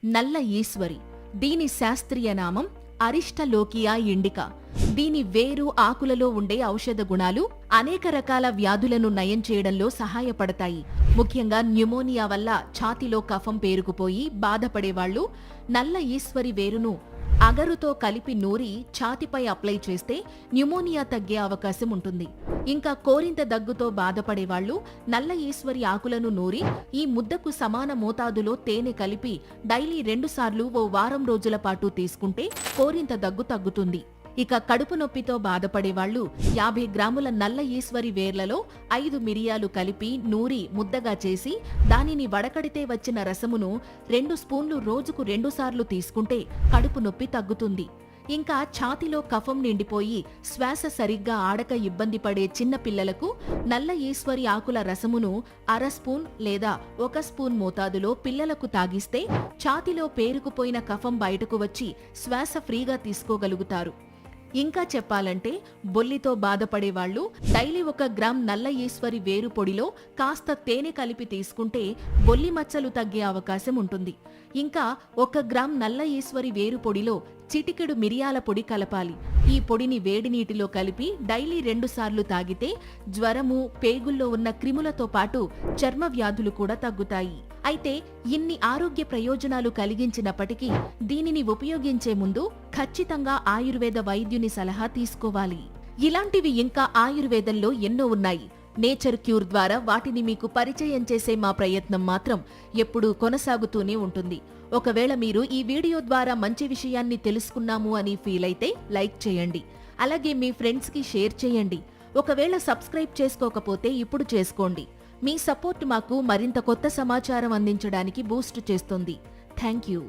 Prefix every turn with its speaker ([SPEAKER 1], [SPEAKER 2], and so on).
[SPEAKER 1] నల్ల ఈశ్వరి. దీని శాస్త్రీయ నామం అరిష్టలోకియా ఇండికా. దీని వేరు, ఆకులలో ఉండే ఔషధ గుణాలు అనేక రకాల వ్యాధులను నయం చేయడంలో సహాయపడతాయి. ముఖ్యంగా న్యూమోనియా వల్ల ఛాతీలో కఫం పేరుకుపోయి బాధపడేవాళ్లు నల్ల ఈశ్వరి వేరును అగరుతో కలిపి నూరి ఛాతిపై అప్లై చేస్తే న్యూమోనియా తగ్గే అవకాశం ఉంటుంది. ఇంకా కోరింత దగ్గుతో బాధపడేవాళ్లు నల్ల ఈశ్వరి ఆకులను నూరి ఈ ముద్దకు సమాన మోతాదులో తేనె కలిపి డైలీ 2 సార్లు ఓ వారం రోజుల పాటు తీసుకుంటే కోరింత దగ్గు తగ్గుతుంది. ఇక కడుపు నొప్పితో బాధపడేవాళ్లు 50 గ్రాముల నల్ల ఈశ్వరి వేర్లలో 5 మిరియాలు కలిపి నూరి ముద్దగా చేసి దానిని వడకడితే వచ్చిన రసమును 2 స్పూన్లు రోజుకు 2 సార్లు తీసుకుంటే కడుపు నొప్పి తగ్గుతుంది. ఇంకా ఛాతిలో కఫం నిండిపోయి శ్వాస సరిగ్గా ఆడక ఇబ్బంది పడే చిన్న పిల్లలకు నల్ల ఈశ్వరి ఆకుల రసమును 1/2 స్పూన్ లేదా 1 స్పూన్ మోతాదులో పిల్లలకు తాగిస్తే ఛాతిలో పేరుకుపోయిన కఫం బయటకు వచ్చి శ్వాస ఫ్రీగా తీసుకోగలుగుతారు. ఇంకా చెప్పాలంటే బొల్లితో బాధపడేవాళ్లు డైలీ 1 గ్రామ్ నల్ల ఈశ్వరి వేరు పొడిలో కాస్త తేనె కలిపి తీసుకుంటే బొల్లి మచ్చలు తగ్గే అవకాశం ఉంటుంది. ఇంకా 1 గ్రామ్ నల్ల ఈశ్వరి వేరు పొడిలో చిటికెడు మిరియాల పొడి కలపాలి. ఈ పొడిని వేడి నీటిలో కలిపి డైలీ 2 సార్లు తాగితే జ్వరము, పేగుల్లో ఉన్న క్రిములతో పాటు చర్మ వ్యాధులు కూడా తగ్గుతాయి. అయితే ఇన్ని ఆరోగ్య ప్రయోజనాలు కలిగించినప్పటికీ దీనిని ఉపయోగించే ముందు ఖచ్చితంగా ఆయుర్వేద వైద్యుని సలహా తీసుకోవాలి. ఇలాంటివి ఇంకా ఆయుర్వేదంలో ఎన్నో ఉన్నాయి. నేచర్ క్యూర్ ద్వారా వాటిని మీకు పరిచయం చేసే మా ప్రయత్నం మాత్రం ఎప్పుడూ కొనసాగుతూనే ఉంటుంది. ఒకవేళ మీరు ఈ వీడియో ద్వారా మంచి విషయాన్ని తెలుసుకున్నాము అని ఫీల్ అయితే లైక్ చేయండి. అలాగే మీ ఫ్రెండ్స్కి షేర్ చేయండి. ఒకవేళ సబ్స్క్రైబ్ చేసుకోకపోతే ఇప్పుడు చేసుకోండి. మీ సపోర్ట్ మాకు మరింత కొత్త సమాచారం అందించడానికి బూస్ట్ చేస్తుంది. Thank you.